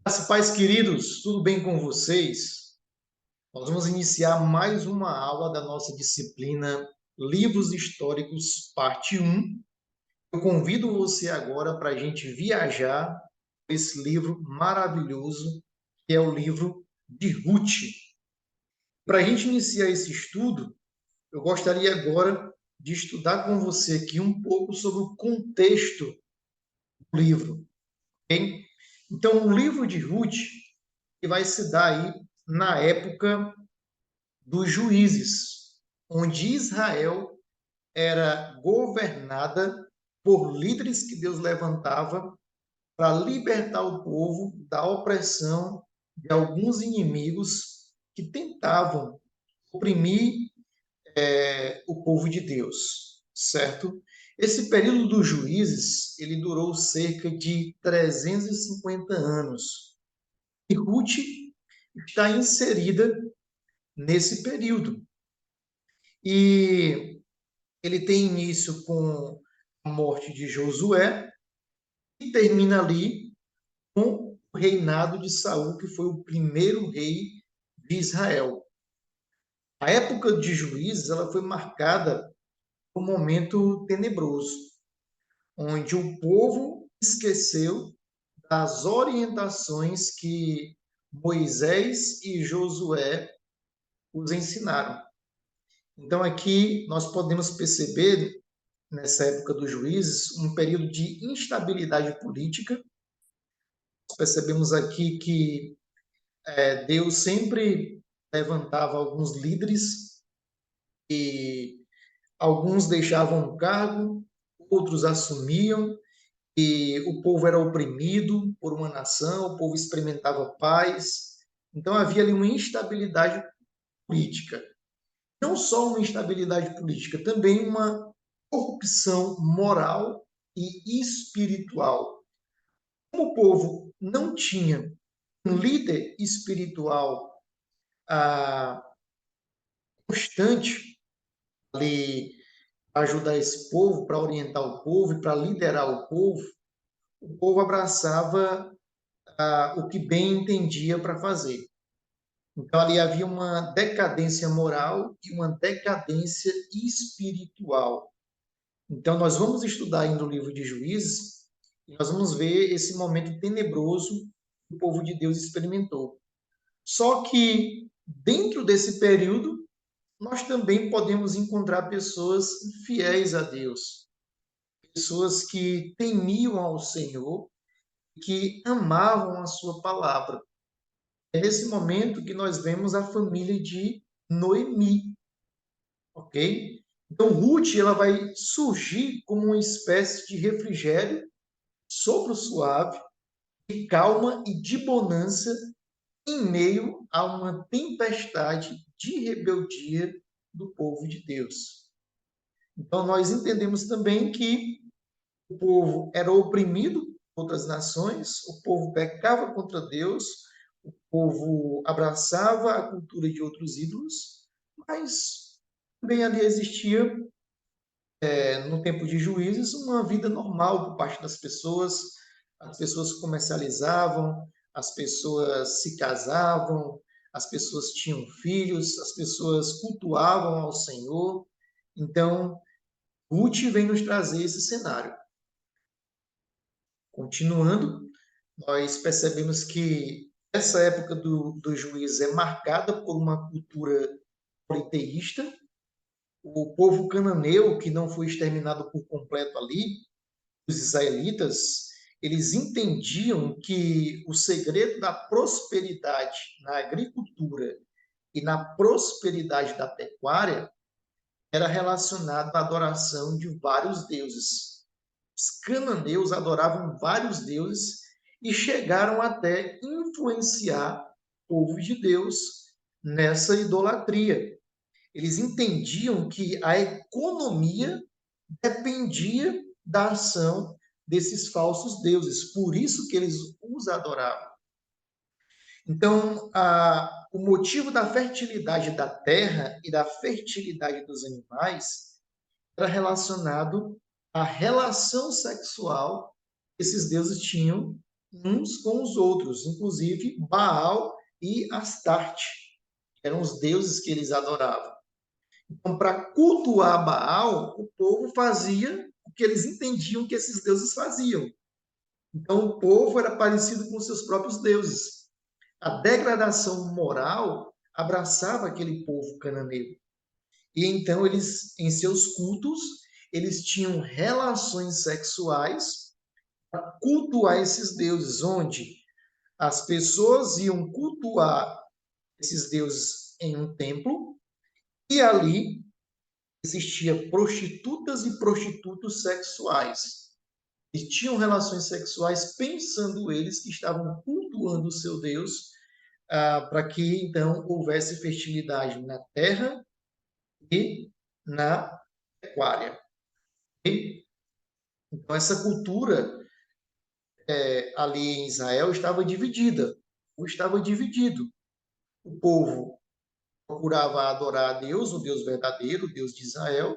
Graças e paz, queridos, tudo bem com vocês? Nós vamos iniciar mais uma aula da nossa disciplina Livros Históricos, parte 1. Eu convido você agora para a gente viajar por esse livro maravilhoso, que é o livro de Ruth. Para a gente iniciar esse estudo, eu gostaria agora de estudar com você aqui um pouco sobre o contexto do livro, ok? Então, o livro de Ruth que vai se dar aí na época dos juízes, onde Israel era governada por líderes que Deus levantava para libertar o povo da opressão de alguns inimigos que tentavam oprimir o povo de Deus, certo? Esse período dos juízes, ele durou cerca de 350 anos. E Ruth está inserida nesse período. E ele tem início com a morte de Josué e termina ali com o reinado de Saul, que foi o primeiro rei de Israel. A época de Juízes ela foi marcada por um momento tenebroso, onde o povo esqueceu das orientações que Moisés e Josué os ensinaram. Então aqui nós podemos perceber nessa época dos juízes, um período de instabilidade política. Percebemos aqui que Deus sempre levantava alguns líderes e alguns deixavam o cargo, outros assumiam e o povo era oprimido por uma nação, o povo experimentava paz. Então havia ali uma instabilidade política. Não só uma instabilidade política, também uma corrupção moral e espiritual. Como o povo não tinha um líder espiritual ah, constante ali para ajudar esse povo, para orientar o povo e para liderar o povo abraçava o que bem entendia para fazer. Então ali havia uma decadência moral e uma decadência espiritual. Então nós vamos estudar ainda o livro de Juízes e nós vamos ver esse momento tenebroso que o povo de Deus experimentou. Só que dentro desse período, nós também podemos encontrar pessoas fiéis a Deus, pessoas que temiam ao Senhor, que amavam a sua palavra. É nesse momento que nós vemos a família de Noemi, ok? Então, Ruth ela vai surgir como uma espécie de refrigério, sopro suave, de calma e de bonança em meio a uma tempestade de rebeldia do povo de Deus. Então, nós entendemos também que o povo era oprimido por outras nações, o povo pecava contra Deus, o povo abraçava a cultura de outros ídolos, mas também ali existia, no tempo de juízes, uma vida normal por parte das pessoas. As pessoas comercializavam, as pessoas se casavam, as pessoas tinham filhos, as pessoas cultuavam ao Senhor. Então, Ruth vem nos trazer esse cenário. Continuando, nós percebemos que essa época do juízo é marcada por uma cultura politeísta. O povo cananeu, que não foi exterminado por completo ali, os israelitas, eles entendiam que o segredo da prosperidade na agricultura e na prosperidade da pecuária era relacionado à adoração de vários deuses. Os cananeus adoravam vários deuses e chegaram até influenciar o povo de Deus nessa idolatria. Eles entendiam que a economia dependia da ação desses falsos deuses, por isso que eles os adoravam. Então, o motivo da fertilidade da terra e da fertilidade dos animais era relacionado à relação sexual que esses deuses tinham uns com os outros, inclusive Baal e Astarte, que eram os deuses que eles adoravam. Então, para cultuar Baal, o povo fazia o que eles entendiam que esses deuses faziam. Então, o povo era parecido com seus próprios deuses. A degradação moral abraçava aquele povo cananeu. E então eles, em seus cultos, eles tinham relações sexuais para cultuar esses deuses, onde as pessoas iam cultuar esses deuses em um templo e ali existia prostitutas e prostitutos sexuais. E tinham relações sexuais pensando eles que estavam cultuando o seu Deus, para que então houvesse fertilidade na terra e na pecuária. E, então, essa cultura ali em Israel estava dividida, ou estava dividido. O povo procurava adorar a Deus, o Deus verdadeiro, o Deus de Israel,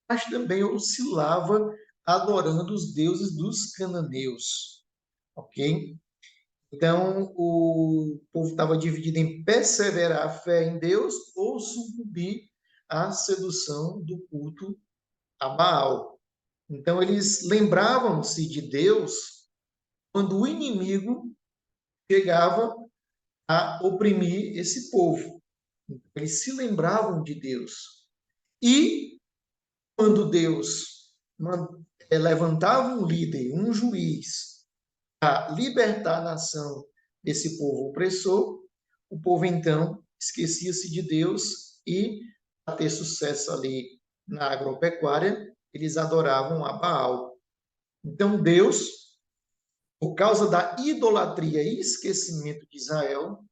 mas também oscilava adorando os deuses dos cananeus, ok? Então, o povo estava dividido em perseverar a fé em Deus ou sucumbir à sedução do culto a Baal. Então, eles lembravam-se de Deus quando o inimigo chegava a oprimir esse povo. Eles se lembravam de Deus. E quando Deus levantava um líder, um juiz, a libertar a nação desse povo opressor, o povo então esquecia-se de Deus e, para ter sucesso ali na agropecuária, eles adoravam a Baal. Então Deus, por causa da idolatria e esquecimento de Israel,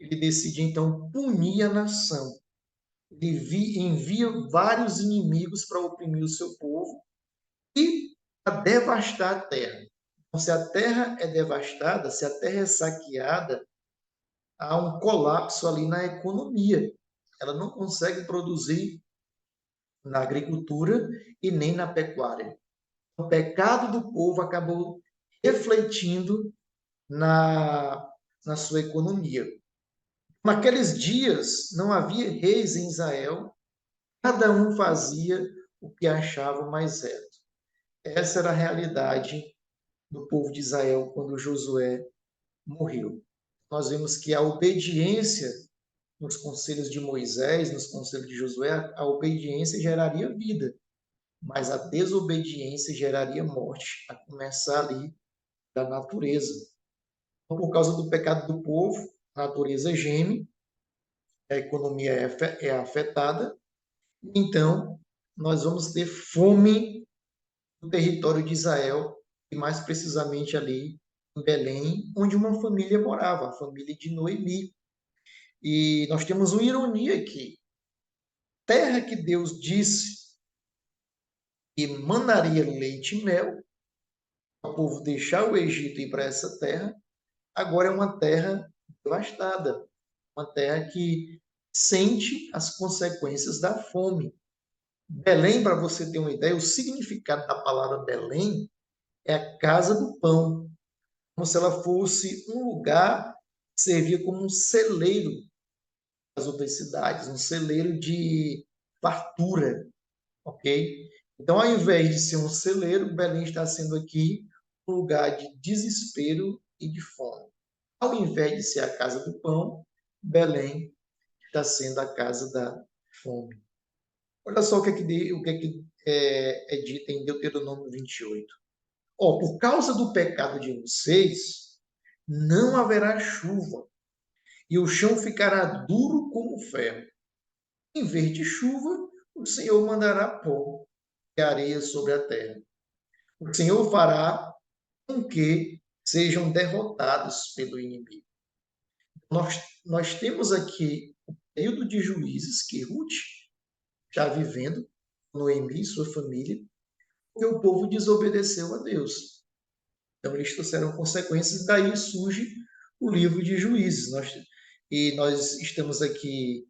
ele decide então punir a nação. Ele envia vários inimigos para oprimir o seu povo e para devastar a terra. Então, se a terra é devastada, se a terra é saqueada, há um colapso ali na economia. Ela não consegue produzir na agricultura e nem na pecuária. O pecado do povo acabou refletindo na, na sua economia. Naqueles dias não havia reis em Israel, cada um fazia o que achava mais reto. Essa era a realidade do povo de Israel quando Josué morreu. Nós vemos que a obediência nos conselhos de Moisés, nos conselhos de Josué, a obediência geraria vida, mas a desobediência geraria morte, a começar ali da natureza. Então, por causa do pecado do povo, a natureza geme, a economia é afetada, então nós vamos ter fome no território de Israel, e mais precisamente ali em Belém, onde uma família morava, a família de Noemi. E nós temos uma ironia aqui. Terra que Deus disse que mandaria leite e mel, para o povo deixar o Egito e ir para essa terra, agora é uma terra devastada, uma terra que sente as consequências da fome. Belém, para você ter uma ideia, o significado da palavra Belém é a casa do pão, como se ela fosse um lugar que servia como um celeiro das outras cidades, um celeiro de fartura, ok? Então, ao invés de ser um celeiro, Belém está sendo aqui um lugar de desespero e de fome. Ao invés de ser a casa do pão, Belém está sendo a casa da fome. Olha só o que é dito em Deuteronômio 28. Ó, por causa do pecado de vocês, não haverá chuva, e o chão ficará duro como ferro. Em vez de chuva, o Senhor mandará pó e areia sobre a terra. O Senhor fará com que sejam derrotados pelo inimigo. Nós temos aqui o período de juízes que Ruth está vivendo, Noemi e sua família, porque o povo desobedeceu a Deus. Então, eles trouxeram consequências, daí surge o livro de Juízes. Nós estamos aqui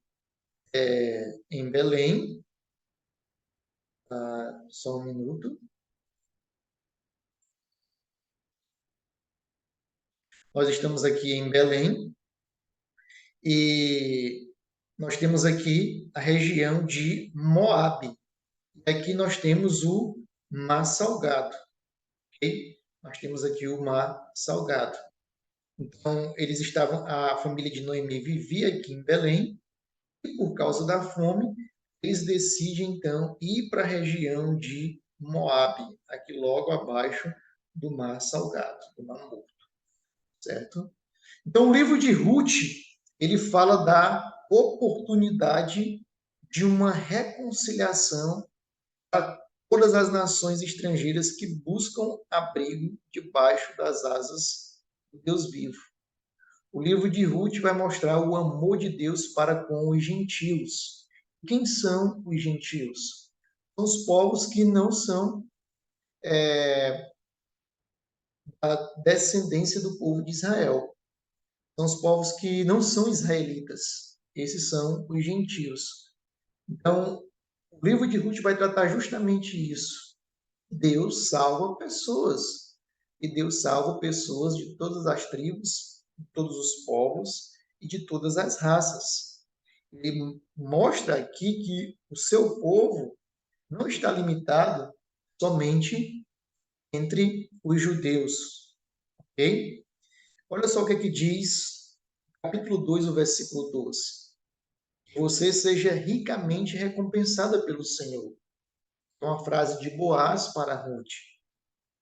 em Belém, só um minuto. Nós estamos aqui em Belém e nós temos aqui a região de Moabe. E aqui nós temos o Mar Salgado, ok? Nós temos aqui o Mar Salgado. Então, a família de Noemi vivia aqui em Belém e por causa da fome, eles decidem então ir para a região de Moabe, aqui logo abaixo do Mar Salgado, do Mar Morto, certo? Então, o livro de Ruth, ele fala da oportunidade de uma reconciliação para todas as nações estrangeiras que buscam abrigo debaixo das asas do Deus vivo. O livro de Ruth vai mostrar o amor de Deus para com os gentios. Quem são os gentios? São os povos que não são a descendência do povo de Israel. São os povos que não são israelitas. Esses são os gentios. Então, o livro de Ruth vai tratar justamente isso. Deus salva pessoas. E Deus salva pessoas de todas as tribos, de todos os povos e de todas as raças. Ele mostra aqui que o seu povo não está limitado somente entre os judeus, ok? Olha só o que diz, capítulo 2, o versículo 12. Você seja ricamente recompensada pelo Senhor. É uma frase de Boaz para Ruth.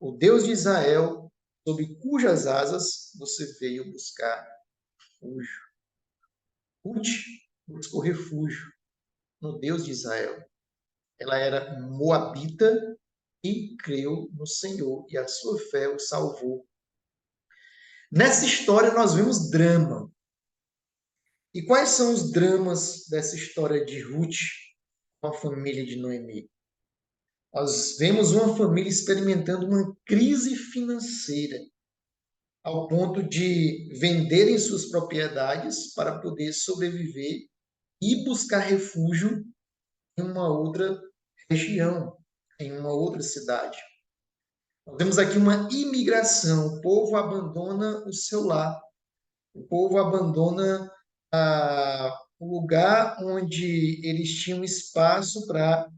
O Deus de Israel, sob cujas asas você veio buscar refúgio. Ruth buscou refúgio no Deus de Israel. Ela era moabita e creu no Senhor, e a sua fé o salvou. Nessa história nós vemos drama. E quais são os dramas dessa história de Ruth com a família de Noemi? Nós vemos uma família experimentando uma crise financeira, ao ponto de venderem suas propriedades para poder sobreviver e buscar refúgio em uma outra região, em uma outra cidade. Nós temos aqui uma imigração, o povo abandona o seu lar, o povo abandona o lugar onde eles tinham espaço para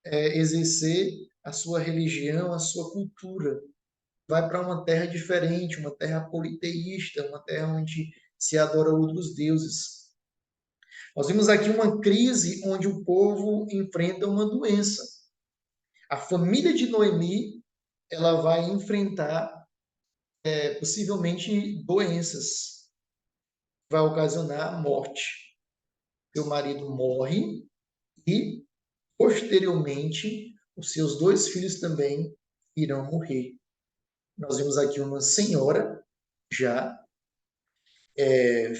exercer a sua religião, a sua cultura. Vai para uma terra diferente, uma terra politeísta, uma terra onde se adora outros deuses. Nós vimos aqui uma crise onde o povo enfrenta uma doença. A família de Noemi, ela vai enfrentar possivelmente doenças, vai ocasionar a morte. Seu marido morre e, posteriormente, os seus dois filhos também irão morrer. Nós vimos aqui uma senhora já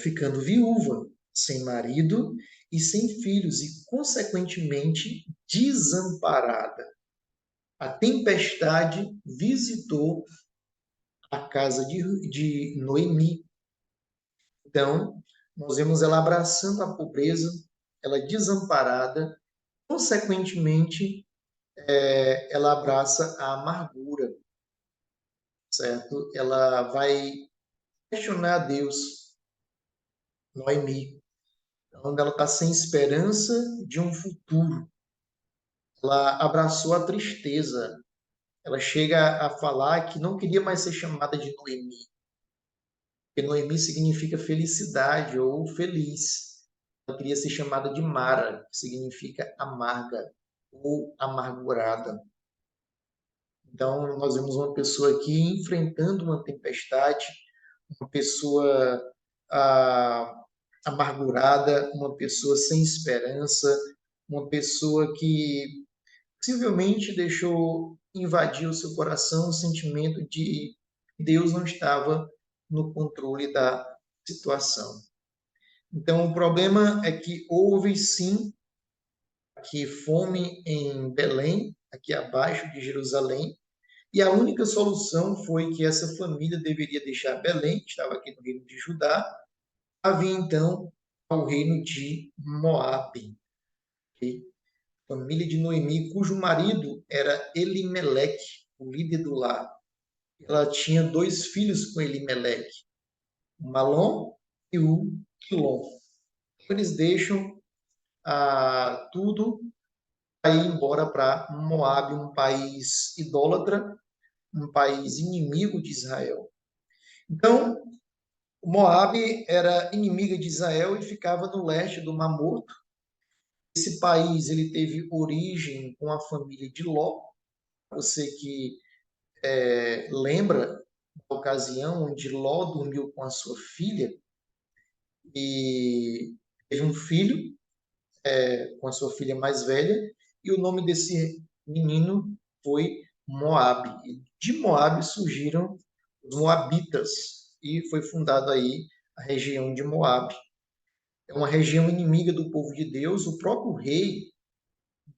ficando viúva, sem marido e sem filhos, e, consequentemente, desamparada. A tempestade visitou a casa de Noemi. Então, nós vemos ela abraçando a pobreza, ela desamparada, consequentemente, ela abraça a amargura, certo? Ela vai questionar a Deus, Noemi, onde ela está sem esperança de um futuro. Ela abraçou a tristeza. Ela chega a falar que não queria mais ser chamada de Noemi, porque Noemi significa felicidade ou feliz. Ela queria ser chamada de Mara, que significa amarga ou amargurada. Então, nós vemos uma pessoa aqui enfrentando uma tempestade, uma pessoa ah, amargurada, uma pessoa sem esperança, uma pessoa que possivelmente deixou invadir o seu coração o sentimento de que Deus não estava no controle da situação. Então, o problema é que houve sim aqui fome em Belém, aqui abaixo de Jerusalém, e a única solução foi que essa família deveria deixar Belém, que estava aqui no reino de Judá, havia então ao reino de Moabe. Okay? Família de Noemi, cujo marido era Elimeleque, o líder do lar. Ela tinha dois filhos com Elimeleque. o Malom e o Quilom. Eles deixam tudo para ir embora para Moabe, um país idólatra, um país inimigo de Israel. Então, Moabe era inimiga de Israel e ficava no leste do Mar Morto. Esse país ele teve origem com a família de Ló. Você que lembra da ocasião onde Ló dormiu com a sua filha e teve um filho com a sua filha mais velha, e o nome desse menino foi Moabe. E de Moabe surgiram os Moabitas, e foi fundada aí a região de Moabe. É uma região inimiga do povo de Deus. O próprio rei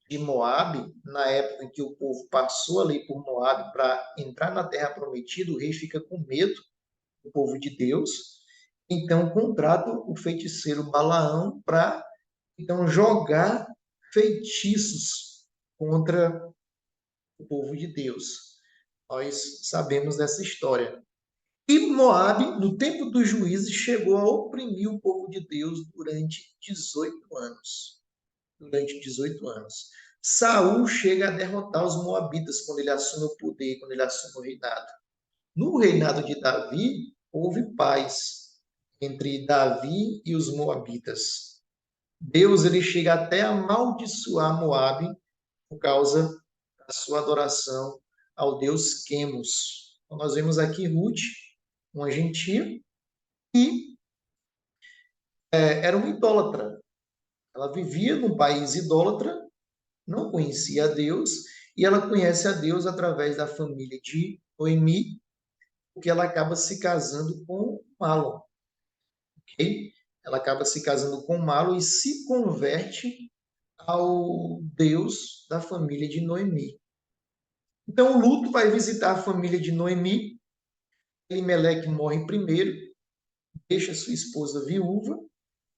de Moabe, na época em que o povo passou a lei por Moabe para entrar na terra prometida, o rei fica com medo do povo de Deus, então contrata o feiticeiro Balaão para então jogar feitiços contra o povo de Deus. Nós sabemos dessa história. E Moabe, no tempo dos juízes, chegou a oprimir o povo de Deus durante 18 anos. Durante 18 anos. Saul chega a derrotar os moabitas quando ele assume o poder, quando ele assume o reinado. No reinado de Davi, houve paz entre Davi e os moabitas. Deus ele chega até a amaldiçoar Moabe por causa da sua adoração ao deus Quemos. Então, nós vemos aqui Ruth, uma gentia, que era uma idólatra. Ela vivia num país idólatra, não conhecia a Deus, e ela conhece a Deus através da família de Noemi, porque ela acaba se casando com Malom, ok? Ela acaba se casando com Malom e se converte ao Deus da família de Noemi. Então, o luto vai visitar a família de Noemi. Elimeleque morre primeiro, deixa sua esposa viúva,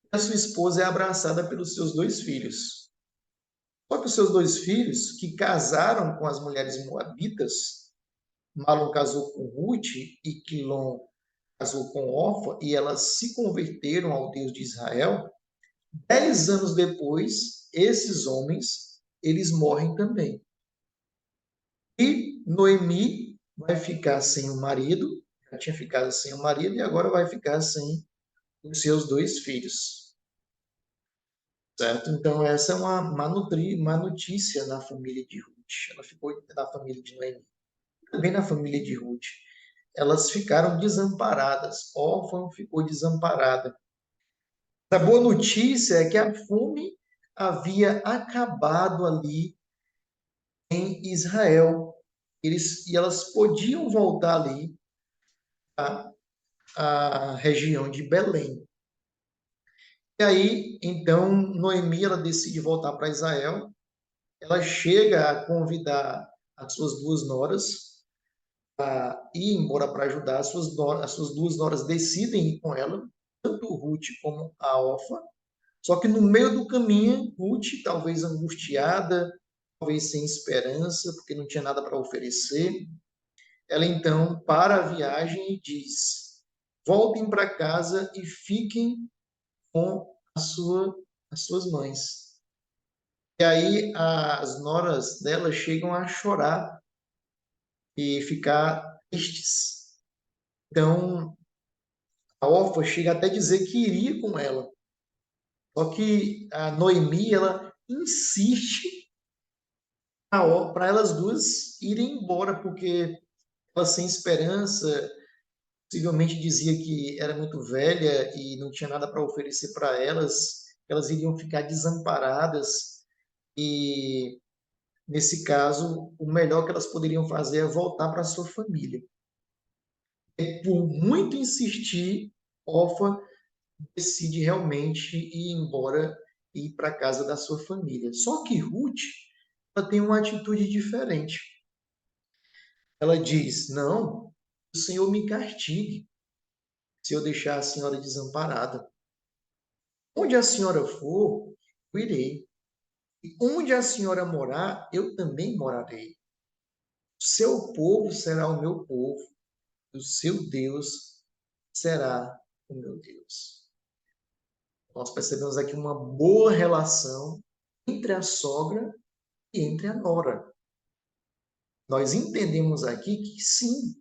e a sua esposa é abraçada pelos seus dois filhos. Só que os seus dois filhos, que casaram com as mulheres moabitas, Malom casou com Ruth e Quilom casou com Orfa, e elas se converteram ao Deus de Israel. 10 anos depois, esses homens, eles morrem também. E Noemi vai ficar sem o marido, já tinha ficado sem o marido e agora vai ficar sem os seus dois filhos, certo? Então essa é uma má notícia na família de Ruth. Ela ficou na família de Noemi, também na família de Ruth. Elas ficaram desamparadas. Órfã ficou desamparada. A boa notícia é que a fome havia acabado ali em Israel. E elas podiam voltar ali à região de Belém. E aí, então, Noemi, ela decide voltar para Israel. Ela chega a convidar as suas duas noras a ir embora para ajudar. As suas duas noras decidem ir com ela, tanto Ruth como a Orfa. Só que no meio do caminho, Ruth, talvez angustiada, talvez sem esperança, porque não tinha nada para oferecer, ela então para a viagem e diz: voltem para casa e fiquem com as suas mães. E aí as noras dela chegam a chorar e ficar tristes. Então a órfã chega até a dizer que iria com ela. Só que a Noemi, ela insiste para elas duas irem embora, porque ela sem esperança, possivelmente dizia que era muito velha e não tinha nada para oferecer para elas, elas iriam ficar desamparadas e, nesse caso, o melhor que elas poderiam fazer é voltar para sua família. E, por muito insistir, Orfa decide realmente ir embora e ir para casa da sua família. Só que Ruth, ela tem uma atitude diferente. Ela diz: não, o Senhor me castigue se eu deixar a senhora desamparada. Onde a senhora for, eu irei. E onde a senhora morar, eu também morarei. O seu povo será o meu povo, o seu Deus será Oh, meu Deus. Nós percebemos aqui uma boa relação entre a sogra e entre a nora. Nós entendemos aqui que sim,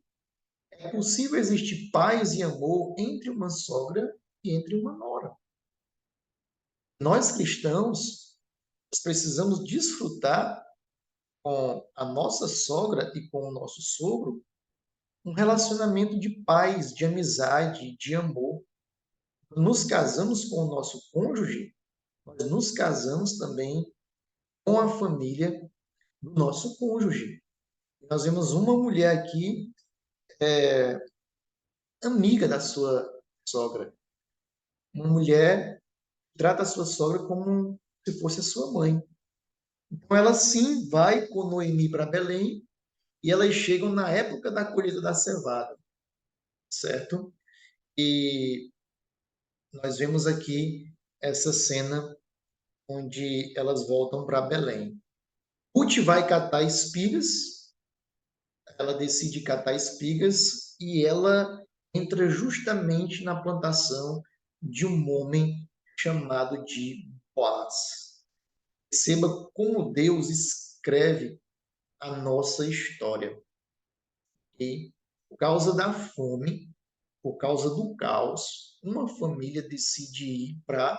é possível existir paz e amor entre uma sogra e entre uma nora. Nós cristãos nós precisamos desfrutar com a nossa sogra e com o nosso sogro um relacionamento de paz, de amizade, de amor. Nos casamos com o nosso cônjuge, nós nos casamos também com a família do nosso cônjuge. Nós vemos uma mulher aqui, amiga da sua sogra. Uma mulher que trata a sua sogra como se fosse a sua mãe. Então, ela sim vai com Noemi para Belém e elas chegam na época da colheita da cevada, certo? E nós vemos aqui essa cena onde elas voltam para Belém. Ruth vai catar espigas, ela decide catar espigas e ela entra justamente na plantação de um homem chamado de Boaz. Perceba como Deus escreve a nossa história. E por causa da fome, por causa do caos, uma família decide ir para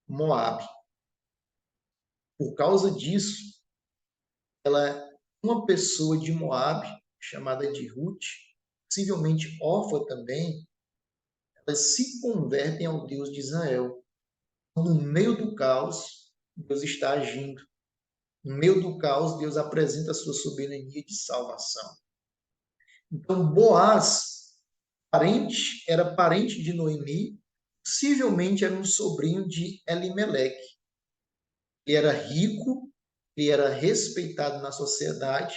Moab. Por causa disso, uma pessoa de Moab, chamada de Ruth, possivelmente órfã também, elas se convertem ao Deus de Israel. No meio do caos, Deus está agindo. No meio do caos, Deus apresenta a sua soberania de salvação. Então, Boaz, era parente de Noemi, possivelmente era um sobrinho de Elimeleque. Ele era rico, ele era respeitado na sociedade,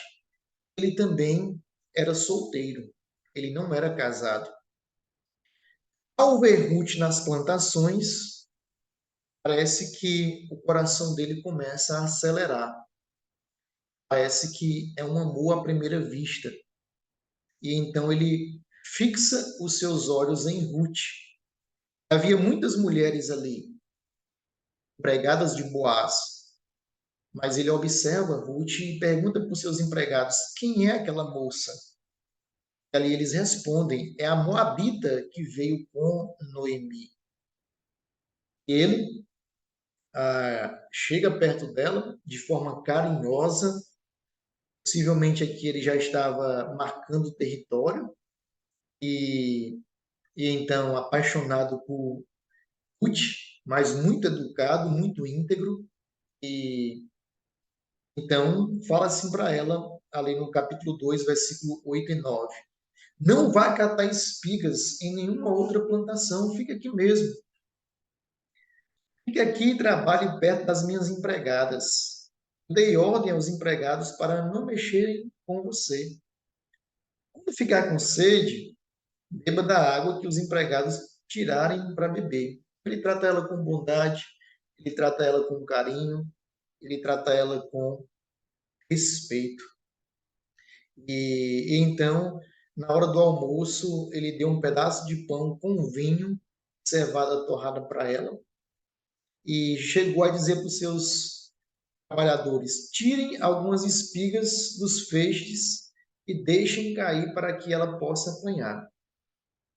ele também era solteiro, ele não era casado. Ao ver Ruth nas plantações, parece que o coração dele começa a acelerar. Parece que é um amor à primeira vista. E então ele fixa os seus olhos em Ruth. Havia muitas mulheres ali, empregadas de Boaz, mas ele observa Ruth e pergunta para os seus empregados: quem é aquela moça? E ali eles respondem: é a Moabita que veio com Noemi. Ele chega perto dela de forma carinhosa. Possivelmente aqui ele já estava marcando o território e, e então apaixonado por Ruth, mas muito educado, muito íntegro. E então fala assim para ela, ali no capítulo 2, versículo 8 e 9. Não vá catar espigas em nenhuma outra plantação, fica aqui mesmo. Fique aqui e trabalhe perto das minhas empregadas. Dei ordem aos empregados para não mexerem com você. Quando ficar com sede, beba da água que os empregados tirarem para beber. Ele trata ela com bondade, ele trata ela com carinho, ele trata ela com respeito. E então, na hora do almoço, ele deu um pedaço de pão com vinho, cevada torrada para ela, e chegou a dizer para os seus trabalhadores: tirem algumas espigas dos feixes e deixem cair para que ela possa apanhar.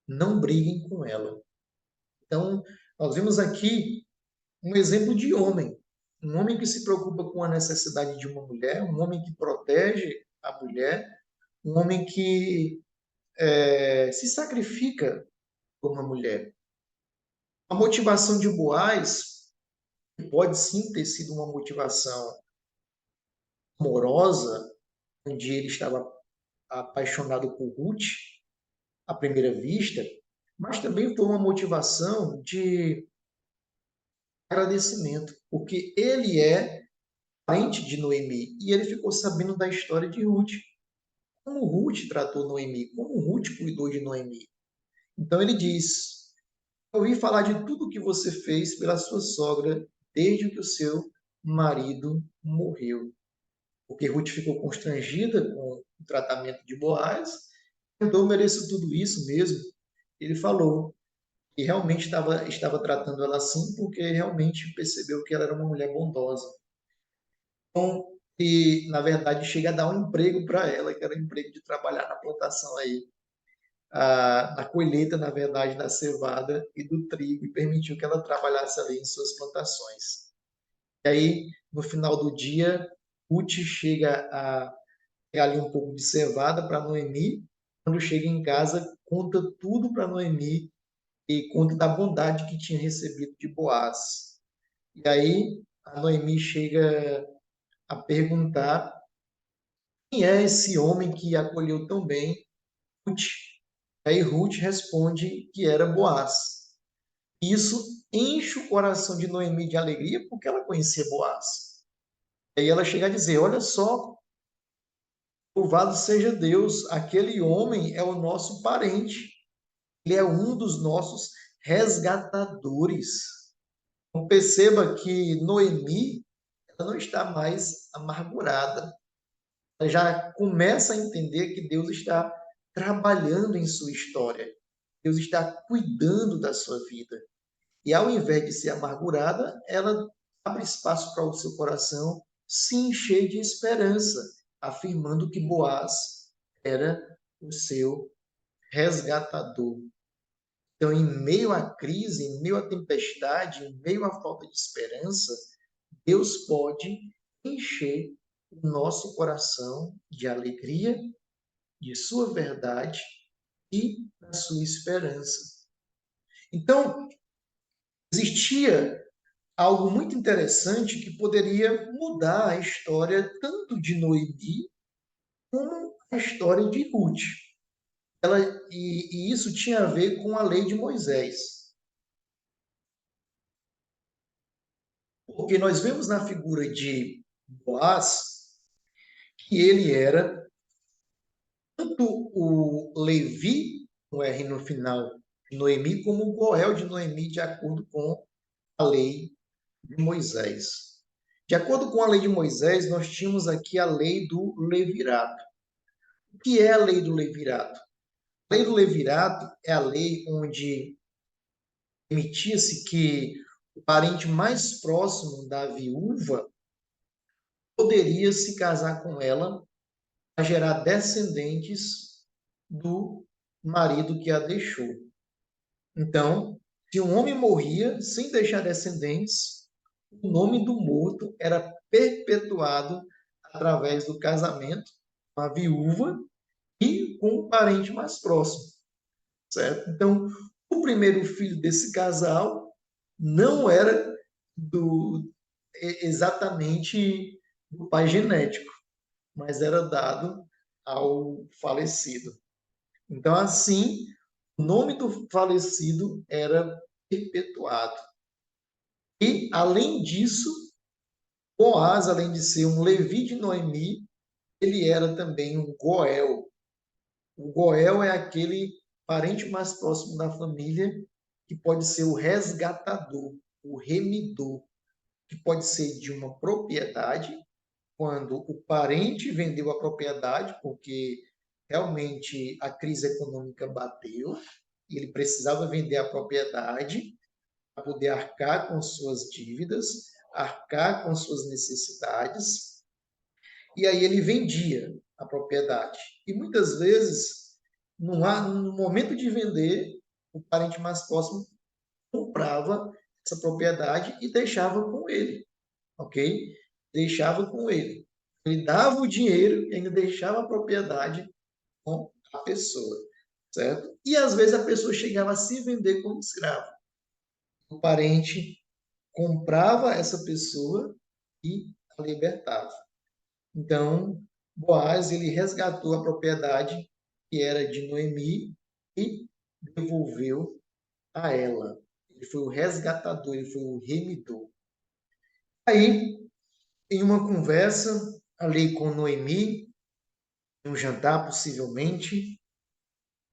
Não briguem com ela. Então, nós vemos aqui um exemplo de homem. Um homem que se preocupa com a necessidade de uma mulher, um homem que protege a mulher, um homem que se sacrifica por uma mulher. A motivação de Boaz pode sim ter sido uma motivação amorosa, onde ele estava apaixonado por Ruth à primeira vista, mas também foi uma motivação de agradecimento, porque ele é parente de Noemi e ele ficou sabendo da história de Ruth. Como Ruth tratou Noemi, como Ruth cuidou de Noemi. Então ele diz: eu ouvi falar de tudo que você fez pela sua sogra desde que o seu marido morreu. Porque Ruth ficou constrangida com o tratamento de Boaz. Então eu mereço tudo isso mesmo. ele falou que realmente estava tratando ela assim porque realmente percebeu que ela era uma mulher bondosa. Então, e na verdade chega a dar um emprego para ela, que era o emprego de trabalhar na plantação aí, na colheita, na verdade, da cevada e do trigo, e permitiu que ela trabalhasse ali em suas plantações. E aí, no final do dia, Ruth chega a pegar ali um pouco de cevada para Noemi. Quando chega em casa, conta tudo para Noemi e conta da bondade que tinha recebido de Boaz. E aí, a Noemi chega a perguntar quem é esse homem que acolheu tão bem Ruth. Aí Ruth responde que era Boaz. Isso enche o coração de Noemi de alegria porque ela conhecia Boaz. Aí ela chega a dizer: Olha só, louvado seja Deus, aquele homem é o nosso parente, ele é um dos nossos resgatadores. Então perceba que Noemi ela não está mais amargurada. Ela já começa a entender que Deus está trabalhando em sua história. Deus está cuidando da sua vida. E ao invés de ser amargurada, ela abre espaço para o seu coração se encher de esperança, afirmando que Boaz era o seu resgatador. Então, em meio à crise, em meio à tempestade, em meio à falta de esperança, Deus pode encher o nosso coração de alegria, de sua verdade e da sua esperança. Então, existia algo muito interessante que poderia mudar a história tanto de Noemi como a história de Ruth. E isso tinha a ver com a lei de Moisés. Porque nós vemos na figura de Boaz que ele era tanto o Levi, com R no final, de Noemi, como o Goel de Noemi, de acordo com a lei de Moisés. De acordo com a lei de Moisés, nós tínhamos aqui a lei do levirato. O que é a lei do levirato? A lei do levirato é a lei onde permitia-se que o parente mais próximo da viúva poderia se casar com ela para gerar descendentes do marido que a deixou. Então, se um homem morria sem deixar descendentes, o nome do morto era perpetuado através do casamento com a viúva e com o parente mais próximo, certo? Então, o primeiro filho desse casal não era exatamente do pai genético, mas era dado ao falecido. Então, assim, o nome do falecido era perpetuado. E, além disso, Boaz, além de ser um Levi de Noemi, ele era também um Goel. O Goel é aquele parente mais próximo da família que pode ser o resgatador, o remidor, que pode ser de uma propriedade, quando o parente vendeu a propriedade, porque realmente a crise econômica bateu e ele precisava vender a propriedade para poder arcar com suas dívidas, arcar com suas necessidades, e aí ele vendia a propriedade. E muitas vezes, no momento de vender, o parente mais próximo comprava essa propriedade e deixava com ele, ok? Deixava com ele. Ele dava o dinheiro e ainda deixava a propriedade com a pessoa, certo? E às vezes a pessoa chegava a se vender como escravo. O parente comprava essa pessoa e a libertava. Então, Boaz ele resgatou a propriedade que era de Noemi e devolveu a ela. Ele foi o resgatador, ele foi o remidor. Aí, em uma conversa ali com Noemi, em um jantar possivelmente,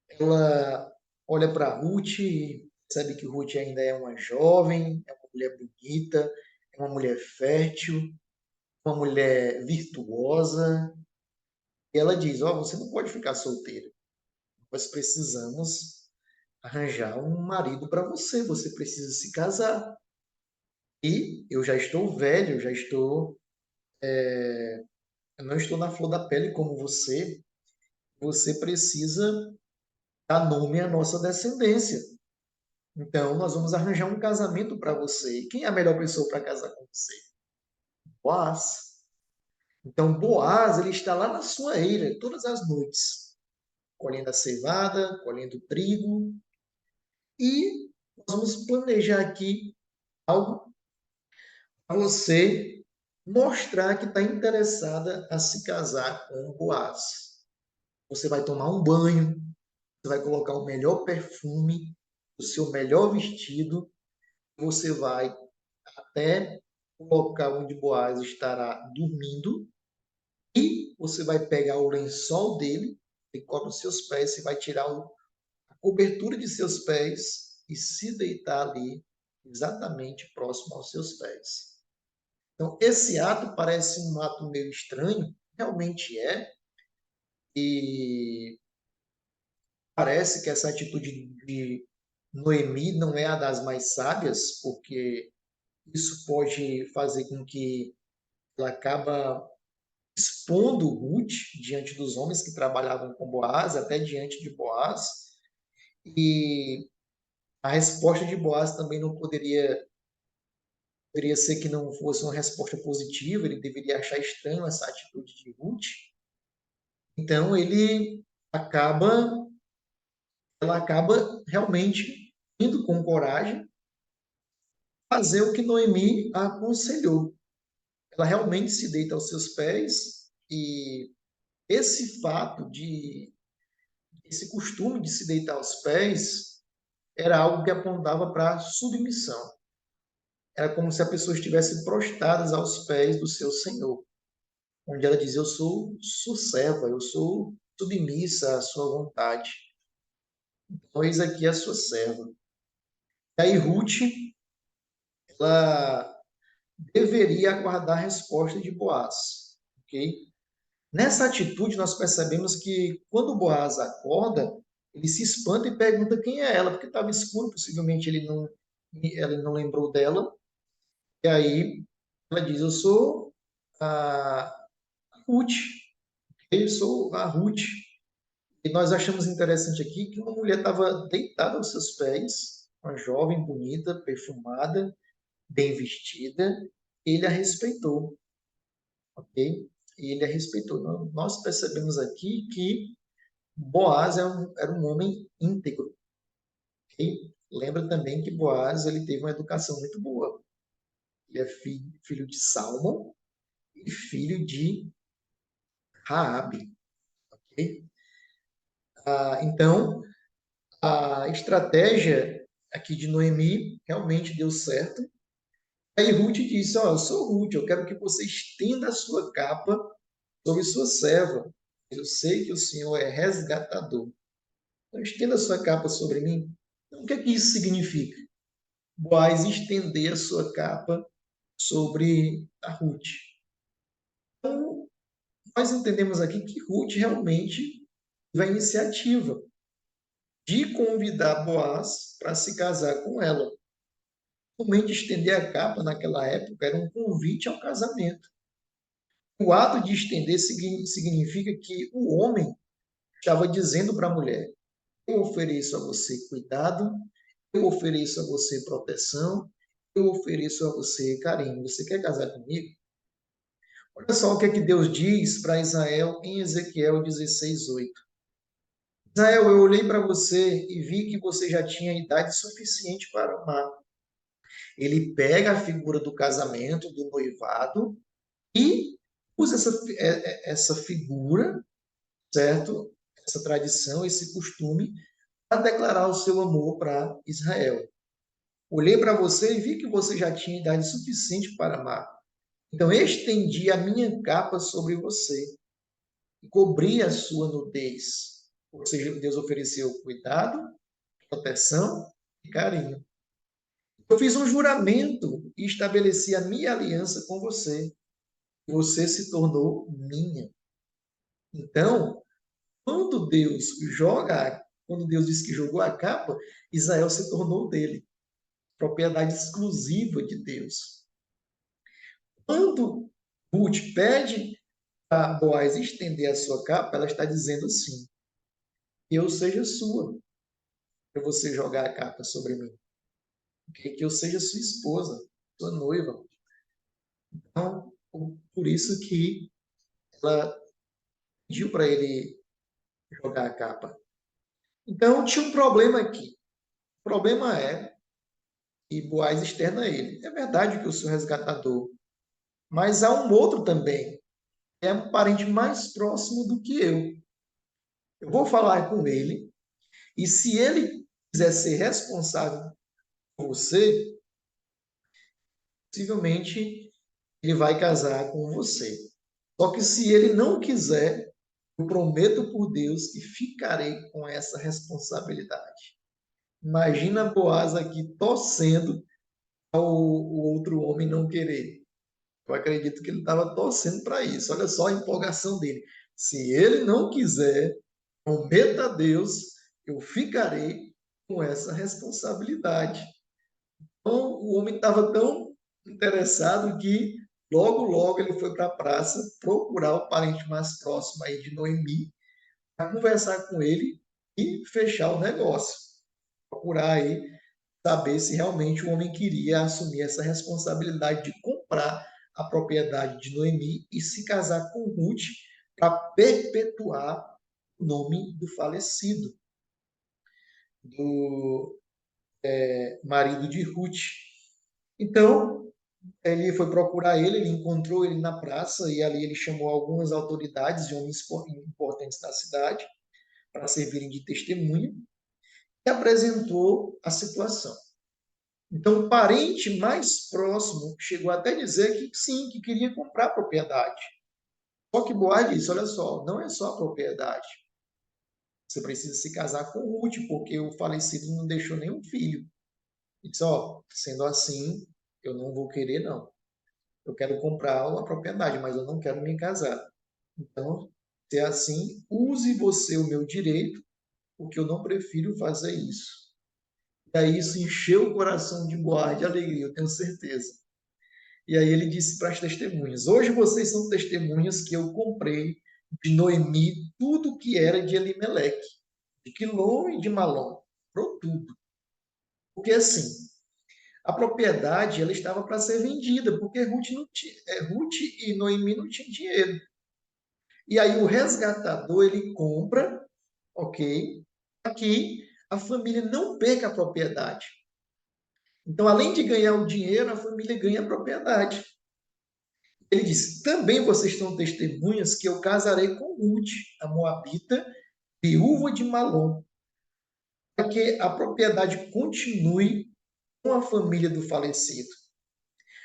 ela olha para Ruth e sabe que Ruth ainda é uma jovem, é uma mulher bonita, é uma mulher fértil, uma mulher virtuosa. E ela diz: Ó, você não pode ficar solteira. Nós precisamos arranjar um marido para você. Você precisa se casar. E eu já estou velho, eu não estou na flor da pele como você. Você precisa dar nome à nossa descendência. Então, nós vamos arranjar um casamento para você. E quem é a melhor pessoa para casar com você? Boaz. Então, Boaz, ele está lá na sua eira todas as noites, colhendo a cevada, colhendo o trigo. E nós vamos planejar aqui algo para você mostrar que está interessada a se casar com Boaz. Você vai tomar um banho, você vai colocar o melhor perfume, o seu melhor vestido, você vai até o local onde Boaz estará dormindo e você vai pegar o lençol dele, que cobre os seus pés, você vai tirar a cobertura de seus pés e se deitar ali exatamente próximo aos seus pés. Então, esse ato parece um ato meio estranho, realmente é, e parece que essa atitude de Noemi não é a das mais sábias, porque isso pode fazer com que ela acaba expondo Ruth diante dos homens que trabalhavam com Boaz, até diante de Boaz, e a resposta de Boaz também não poderia ser que não fosse uma resposta positiva, ele deveria achar estranho essa atitude de Ruth. Então acaba ela acaba realmente indo com coragem fazer o que Noemi a aconselhou. Ela realmente se deita aos seus pés e esse fato de esse costume de se deitar aos pés era algo que apontava para submissão. Era como se a pessoa estivesse prostrada aos pés do seu Senhor, onde ela dizia: Eu sou serva, eu sou submissa à sua vontade. Então, eis aqui a sua serva. E aí, Ruth, ela deveria aguardar a resposta de Boaz, ok? Nessa atitude, nós percebemos que quando Boaz acorda, ele se espanta e pergunta quem é ela, porque estava escuro, possivelmente ele não lembrou dela. E aí ela diz: Eu sou a Ruth, eu sou a Ruth. E nós achamos interessante aqui que uma mulher estava deitada aos seus pés, uma jovem, bonita, perfumada, bem vestida, ele a respeitou, ok? Ele a respeitou. Nós percebemos aqui que Boaz era um homem íntegro, ok? Lembra também que Boaz ele teve uma educação muito boa. Ele é filho de Salmão e filho de Raabe, ok? Então, a estratégia aqui de Noemi realmente deu certo. Aí Ruth disse: Ó, eu sou Ruth, eu quero que você estenda a sua capa sobre sua serva. Eu sei que o Senhor é resgatador. Então, estenda a sua capa sobre mim. Então, o que é que isso significa? Boaz estender a sua capa sobre a Ruth. Então, nós entendemos aqui que Ruth realmente teve a iniciativa de convidar Boaz para se casar com ela. Realmente estender a capa naquela época era um convite ao casamento. O ato de estender significa que o homem estava dizendo para a mulher: Eu ofereço a você cuidado, eu ofereço a você proteção, eu ofereço a você carinho. Você quer casar comigo? Olha só o que é que Deus diz para Israel em Ezequiel 16:8. Israel, eu olhei para você e vi que você já tinha idade suficiente para amar. Ele pega a figura do casamento, do noivado, e usa essa figura, certo? Essa tradição, esse costume, para declarar o seu amor para Israel. Olhei para você e vi que você já tinha idade suficiente para amar. Então, estendi a minha capa sobre você e cobri a sua nudez. Ou seja, Deus ofereceu cuidado, proteção e carinho. Eu fiz um juramento e estabeleci a minha aliança com você. Você se tornou minha. Então, quando Deus joga quando Deus disse que jogou a capa, Israel se tornou dele, propriedade exclusiva de Deus. Quando Ruth pede para Boaz estender a sua capa, ela está dizendo assim: eu seja sua, para você jogar a capa sobre mim. Que eu seja sua esposa, sua noiva. Então, por isso que ela pediu para ele jogar a capa. Então, tinha um problema aqui. O problema é que Boaz externa ele. É verdade que eu sou resgatador, mas há um outro também, que é um parente mais próximo do que eu. Eu vou falar com ele, e se ele quiser ser responsável por você, possivelmente ele vai casar com você. Só que se ele não quiser, eu prometo por Deus que ficarei com essa responsabilidade. Imagina Boaz aqui torcendo o outro homem não querer. Eu acredito que ele estava torcendo para isso. Olha só a empolgação dele. Se ele não quiser, prometa a Deus, eu ficarei com essa responsabilidade. Então, o homem estava tão interessado que logo, logo ele foi para a praça procurar o parente mais próximo aí de Noemi para conversar com ele e fechar o negócio. Procurar aí saber se realmente o homem queria assumir essa responsabilidade de comprar a propriedade de Noemi e se casar com Ruth para perpetuar o nome do falecido, do marido de Ruth. Então, ele foi procurar ele encontrou ele na praça e ali ele chamou algumas autoridades de homens importantes da cidade para servirem de testemunha e apresentou a situação. Então, o parente mais próximo chegou até a dizer que sim, que queria comprar a propriedade. Só que Boaz disse: olha só, não é só a propriedade. Você precisa se casar com Ruth, porque o falecido não deixou nenhum filho. E disse: ó, sendo assim, eu não vou querer, não. Eu quero comprar a propriedade, mas eu não quero me casar. Então, se é assim, use você o meu direito, porque eu não prefiro fazer isso. E aí isso encheu o coração de Boaz de alegria, eu tenho certeza. E aí ele disse para as testemunhas: hoje vocês são testemunhas que eu comprei de Noemi tudo que era de Elimeleque, de Quilom e de Malom, comprou tudo. Porque assim, a propriedade ela estava para ser vendida, porque Ruth e Noemi não tinham dinheiro. E aí o resgatador ele compra, ok, para que a família não perca a propriedade. Então, além de ganhar o dinheiro, a família ganha a propriedade. Ele disse: também vocês são testemunhas que eu casarei com Ruth, a Moabita, viúva de Malom, para que a propriedade continue com a família do falecido.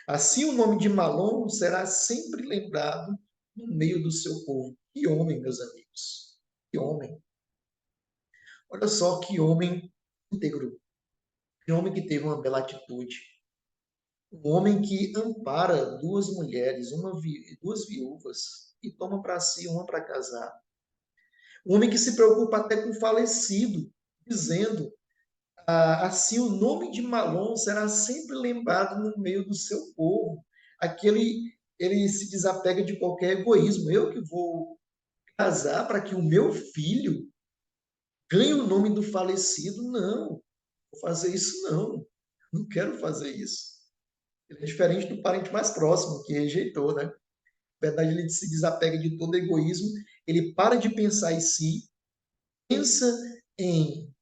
Assim, o nome de Malom será sempre lembrado no meio do seu povo. Que homem, meus amigos. Que homem. Olha só que homem íntegro. Que homem que teve uma bela atitude. Um homem que ampara duas mulheres, duas viúvas, e toma para si uma para casar. Um homem que se preocupa até com o falecido, dizendo: assim o nome de Malom será sempre lembrado no meio do seu povo. Ele se desapega de qualquer egoísmo. Eu que vou casar para que o meu filho ganhe o nome do falecido? Não, vou fazer isso não. Não quero fazer isso. Ele é diferente do parente mais próximo, que rejeitou, né? Na verdade, ele se desapega de todo egoísmo, ele para de pensar em si, pensa em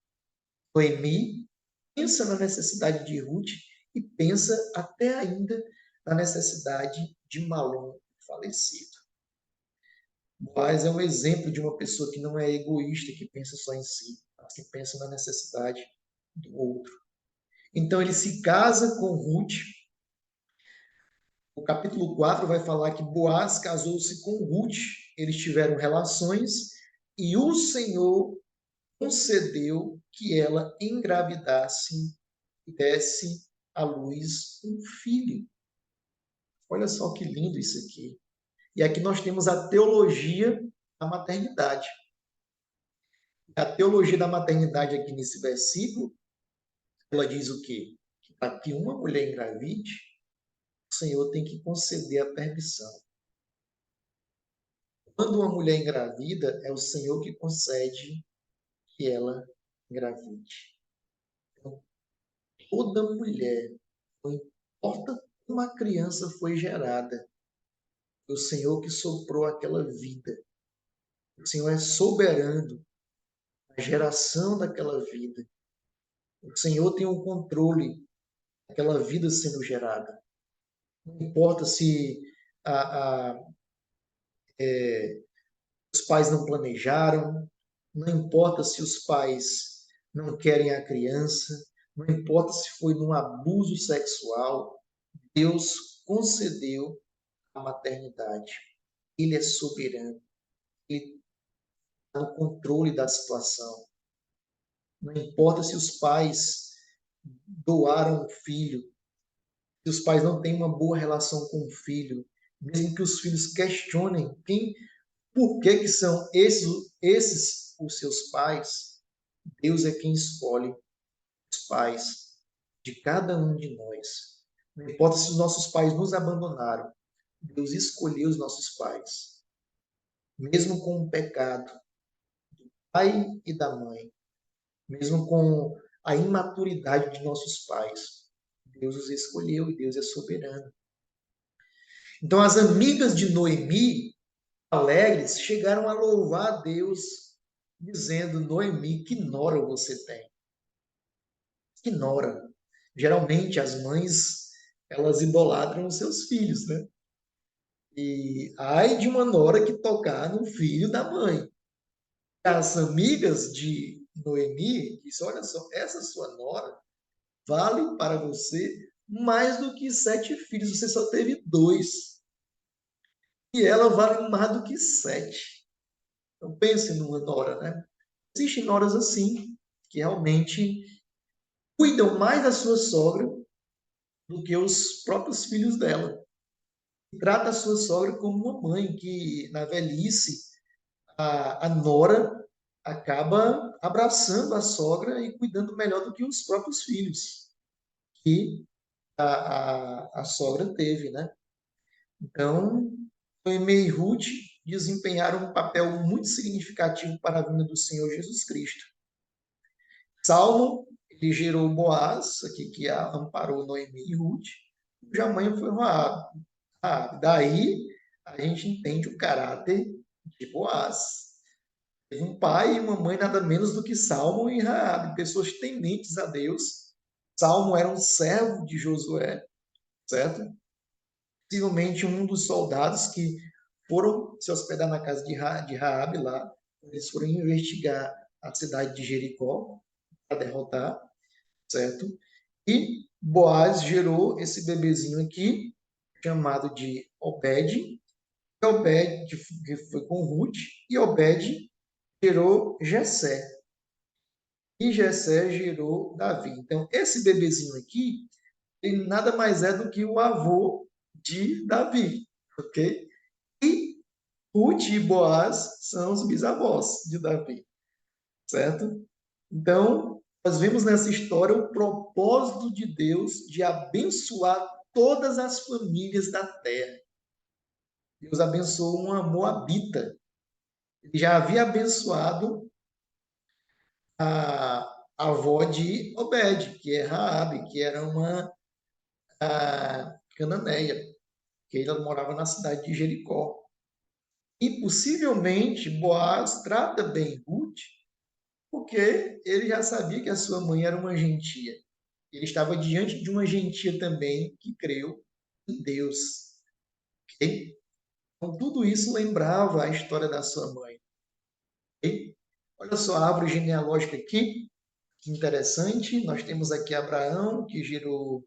Noemi, pensa na necessidade de Ruth e pensa até ainda na necessidade de Malom falecido. Boaz é um exemplo de uma pessoa que não é egoísta, que pensa só em si, mas que pensa na necessidade do outro. Então ele se casa com Ruth. O capítulo 4 vai falar que Boaz casou-se com Ruth, eles tiveram relações e o Senhor concedeu que ela engravidasse e desse à luz um filho. Olha só que lindo isso aqui. E aqui nós temos a teologia da maternidade. A teologia da maternidade aqui nesse versículo, ela diz o quê? Que para que uma mulher engravide, o Senhor tem que conceder a permissão. Quando uma mulher engravida, é o Senhor que concede que ela engravide. Então, toda mulher, não importa como a criança foi gerada, foi o Senhor que soprou aquela vida. O Senhor é soberano na geração daquela vida. O Senhor tem o controle daquela vida sendo gerada. Não importa se a, a, os pais não planejaram, não importa se os pais não querem a criança, não importa se foi num abuso sexual, Deus concedeu a maternidade. Ele é soberano, ele está no controle da situação. Não importa se os pais doaram o filho, se os pais não têm uma boa relação com o filho, mesmo que os filhos questionem por que são esses os seus pais, Deus é quem escolhe os pais de cada um de nós. Não importa se os nossos pais nos abandonaram, Deus escolheu os nossos pais, mesmo com o pecado do pai e da mãe, mesmo com a imaturidade de nossos pais. Deus os escolheu e Deus é soberano. Então, as amigas de Noemi, alegres, chegaram a louvar a Deus, dizendo: Noemi, que nora você tem? Que nora. Geralmente, as mães, elas idolatram os seus filhos, né? E ai de uma nora que tocar no filho da mãe. As amigas de Noemi dizem: olha só, essa sua nora vale para você mais do que 7 filhos, você só teve 2. E ela vale mais do que 7. Então pense numa nora, né? Existem noras assim, que realmente cuidam mais da sua sogra do que os próprios filhos dela. E trata a sua sogra como uma mãe, que na velhice a nora acaba abraçando a sogra e cuidando melhor do que os próprios filhos que a sogra teve, né? Então, Noemi e Ruth desempenharam um papel muito significativo para a vinda do Senhor Jesus Cristo. Salmo, ele gerou Boaz, aqui que amparou Noemi e Ruth, cuja mãe foi Raabe. Daí a gente entende o caráter de Boaz. Teve um pai e uma mãe nada menos do que Salmo e Raabe, pessoas tementes a Deus. Salmo era um servo de Josué, certo? Possivelmente um dos soldados que foram se hospedar na casa de Raabe lá, eles foram investigar a cidade de Jericó para derrotar, certo? E Boaz gerou esse bebezinho aqui, chamado de Obed, e Obed, que foi com Ruth, e Obed gerou Jessé, e Jessé gerou Davi. Então, esse bebezinho aqui, ele nada mais é do que o avô de Davi, ok? E Ruth e Boaz são os bisavós de Davi, certo? Então, nós vemos nessa história o propósito de Deus de abençoar todas as famílias da terra. Deus abençoou uma moabita. Ele já havia abençoado a avó de Obed, que é Raabe, que era uma cananeia, que ela morava na cidade de Jericó. E possivelmente Boaz trata bem Ruth, porque ele já sabia que a sua mãe era uma gentia. Ele estava diante de uma gentia também que creu em Deus. Okay? Então, tudo isso lembrava a história da sua mãe. Okay? Olha só a árvore genealógica aqui, que interessante. Nós temos aqui Abraão, que gerou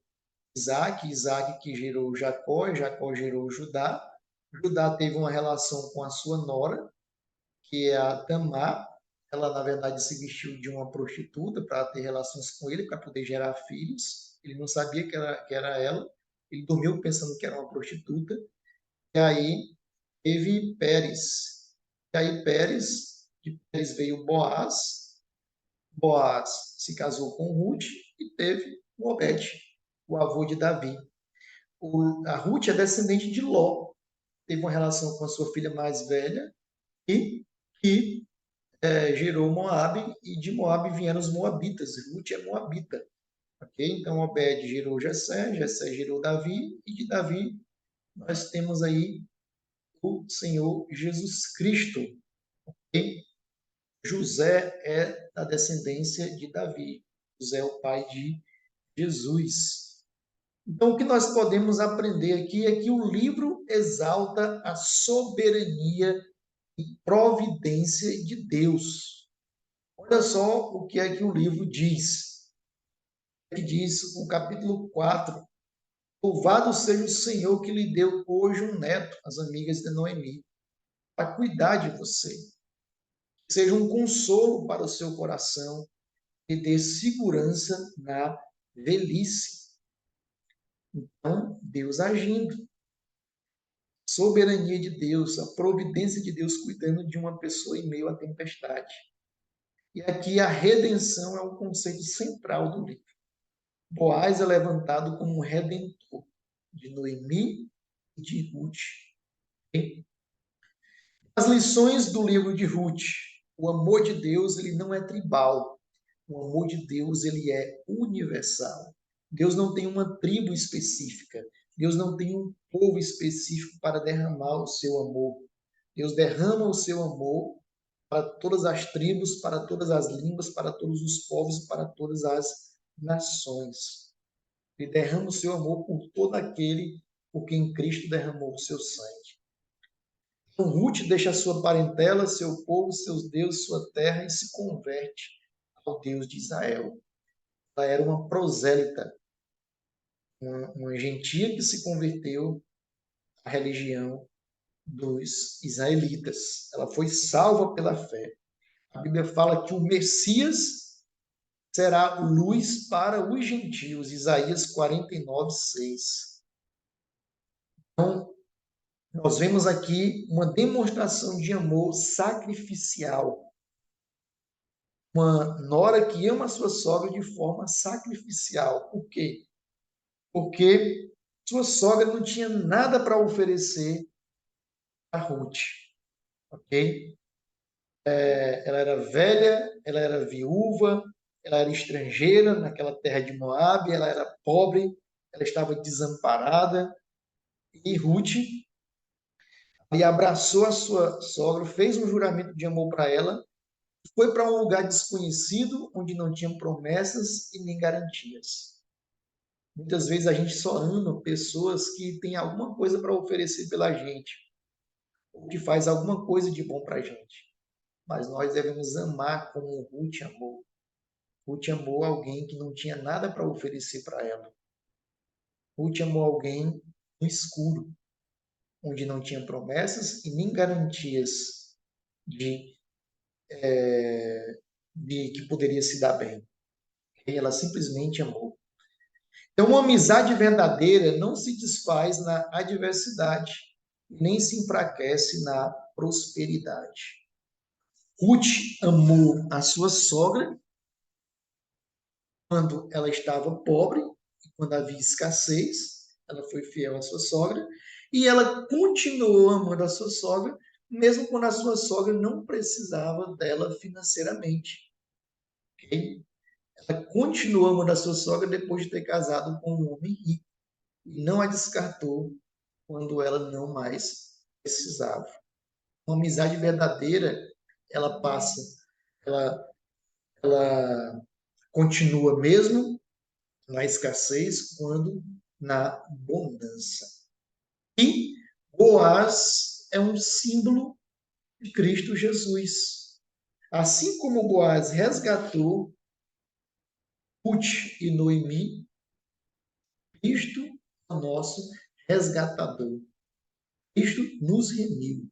Isaac, Isaac que gerou Jacó, Jacó gerou Judá. Judá teve uma relação com a sua nora, que é a Tamar. Ela, na verdade, se vestiu de uma prostituta para ter relações com ele, para poder gerar filhos. Ele não sabia que era ela. Ele dormiu pensando que era uma prostituta. E aí teve Pérez. E aí Pérez De Pérez veio Boaz. Boaz se casou com Ruth e teve o Obed, o avô de Davi. A Ruth é descendente de Ló. Teve uma relação com a sua filha mais velha e que gerou Moabe, e de Moabe vieram os moabitas. Ruth é moabita. Okay? Então, Obed gerou Jessé, Jessé gerou Davi, e de Davi nós temos aí o Senhor Jesus Cristo. Okay? José é da descendência de Davi. José é o pai de Jesus. Então, o que nós podemos aprender aqui é que o livro exalta a soberania e providência de Deus. Olha só o que é que o livro diz. Que diz o capítulo 4. Louvado seja o Senhor que lhe deu hoje um neto, as amigas de Noemi, para cuidar de você. Seja um consolo para o seu coração e dê segurança na velhice. Então, Deus agindo. Soberania de Deus, a providência de Deus cuidando de uma pessoa em meio à tempestade. E aqui a redenção é o conceito central do livro. Boaz é levantado como um redentor de Noemi e de Ruth. As lições do livro de Ruth, o amor de Deus ele não é tribal. O amor de Deus ele é universal. Deus não tem uma tribo específica. Deus não tem um povo específico para derramar o seu amor. Deus derrama o seu amor para todas as tribos, para todas as línguas, para todos os povos e para todas as nações. Ele derrama o seu amor por todo aquele por quem Cristo derramou o seu sangue. Então, Ruth deixa a sua parentela, seu povo, seus deuses, sua terra e se converte ao Deus de Israel. Ela era uma prosélita, uma gentia que se converteu à religião dos israelitas. Ela foi salva pela fé. A Bíblia fala que o Messias será luz para os gentios. Isaías 49, 6. Então, nós vemos aqui uma demonstração de amor sacrificial. Uma nora que ama a sua sogra de forma sacrificial. Por quê? Porque sua sogra não tinha nada para oferecer a Ruth. Ok? Ela era velha, ela era viúva, ela era estrangeira naquela terra de Moabe, ela era pobre, ela estava desamparada. E Ruth e abraçou a sua sogra, fez um juramento de amor para ela, foi para um lugar desconhecido, onde não tinha promessas e nem garantias. Muitas vezes a gente só ama pessoas que têm alguma coisa para oferecer pela gente, ou que faz alguma coisa de bom para a gente. Mas nós devemos amar como Ruth amou. Ruth amou alguém que não tinha nada para oferecer para ela. Ruth amou alguém no escuro, onde não tinha promessas e nem garantias de, de que poderia se dar bem. E ela simplesmente amou. Então, uma amizade verdadeira não se desfaz na adversidade, nem se enfraquece na prosperidade. Ruth amou a sua sogra quando ela estava pobre, quando havia escassez, ela foi fiel à sua sogra, e ela continuou amando a sua sogra, mesmo quando a sua sogra não precisava dela financeiramente. Okay? Ela continuou amando a sua sogra depois de ter casado com um homem rico, e não a descartou quando ela não mais precisava. Uma amizade verdadeira, ela passa, ela, ela continua mesmo na escassez quando na abundância. E Boaz é um símbolo de Cristo Jesus. Assim como Boaz resgatou Ruth e Noemi, Cristo é o nosso resgatador. Cristo nos remiu.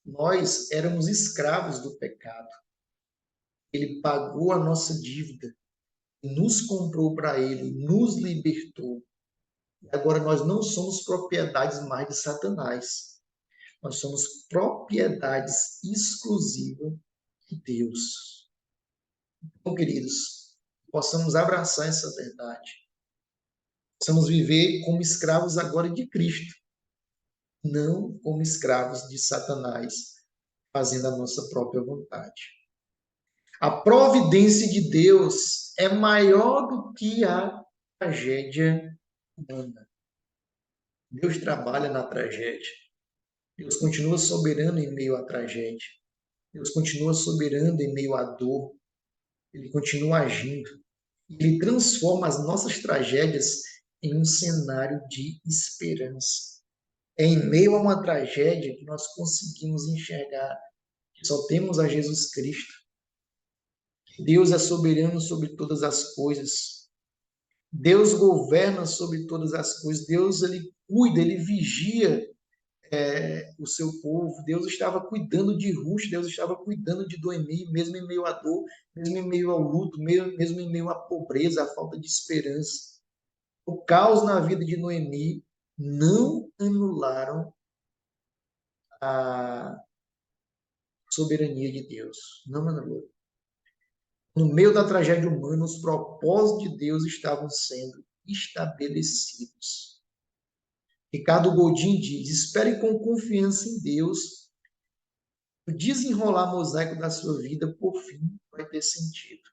Nós éramos escravos do pecado. Ele pagou a nossa dívida, nos comprou para ele, nos libertou. Agora nós não somos propriedades mais de Satanás. Nós somos propriedades exclusivas de Deus. Então, queridos, possamos abraçar essa verdade. Possamos viver como escravos agora de Cristo, não como escravos de Satanás, fazendo a nossa própria vontade. A providência de Deus é maior do que a tragédia humana. Deus trabalha na tragédia. Deus continua soberano em meio à tragédia. Deus continua soberano em meio à dor. Ele continua agindo. Ele transforma as nossas tragédias em um cenário de esperança. É em meio a uma tragédia que nós conseguimos enxergar que só temos a Jesus Cristo. Deus é soberano sobre todas as coisas. Deus governa sobre todas as coisas. Deus, ele cuida, ele vigia o seu povo. Deus estava cuidando de Ruth, Deus estava cuidando de Noemi, mesmo em meio à dor, mesmo em meio ao luto, mesmo em meio à pobreza, à falta de esperança. O caos na vida de Noemi não anularam a soberania de Deus. Não anulou. No meio da tragédia humana, os propósitos de Deus estavam sendo estabelecidos. Ricardo Godin diz: espere com confiança em Deus. O desenrolar mosaico da sua vida, por fim, vai ter sentido.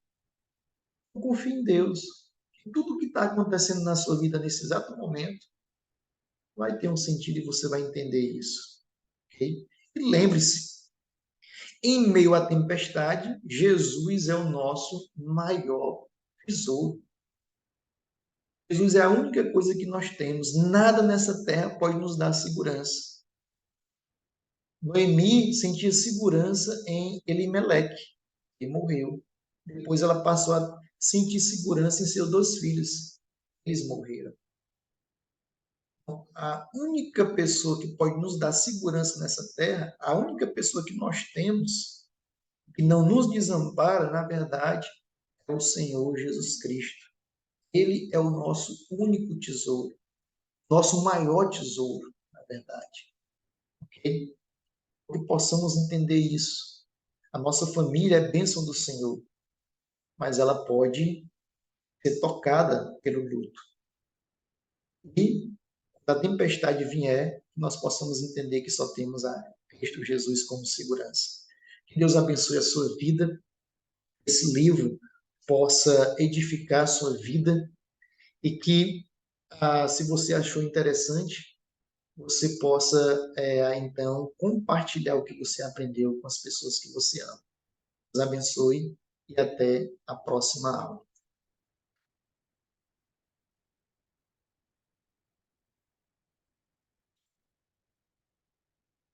Confie em Deus. Tudo que está acontecendo na sua vida nesse exato momento vai ter um sentido e você vai entender isso. Okay? E lembre-se, em meio à tempestade, Jesus é o nosso maior tesouro. Jesus é a única coisa que nós temos. Nada nessa terra pode nos dar segurança. Noemi sentia segurança em Elimeleque, que morreu. Depois ela passou a sentir segurança em seus 2 filhos. Eles morreram. A única pessoa que pode nos dar segurança nessa terra, a única pessoa que nós temos, que não nos desampara, na verdade, é o Senhor Jesus Cristo. Ele é o nosso único tesouro, nosso maior tesouro, na verdade. Ok? Que possamos entender isso. A nossa família é bênção do Senhor, mas ela pode ser tocada pelo luto. E quando a tempestade vier, nós possamos entender que só temos a Cristo Jesus como segurança. Que Deus abençoe a sua vida, esse livro possa edificar a sua vida e que, se você achou interessante, você possa, então, compartilhar o que você aprendeu com as pessoas que você ama. Deus abençoe e até a próxima aula.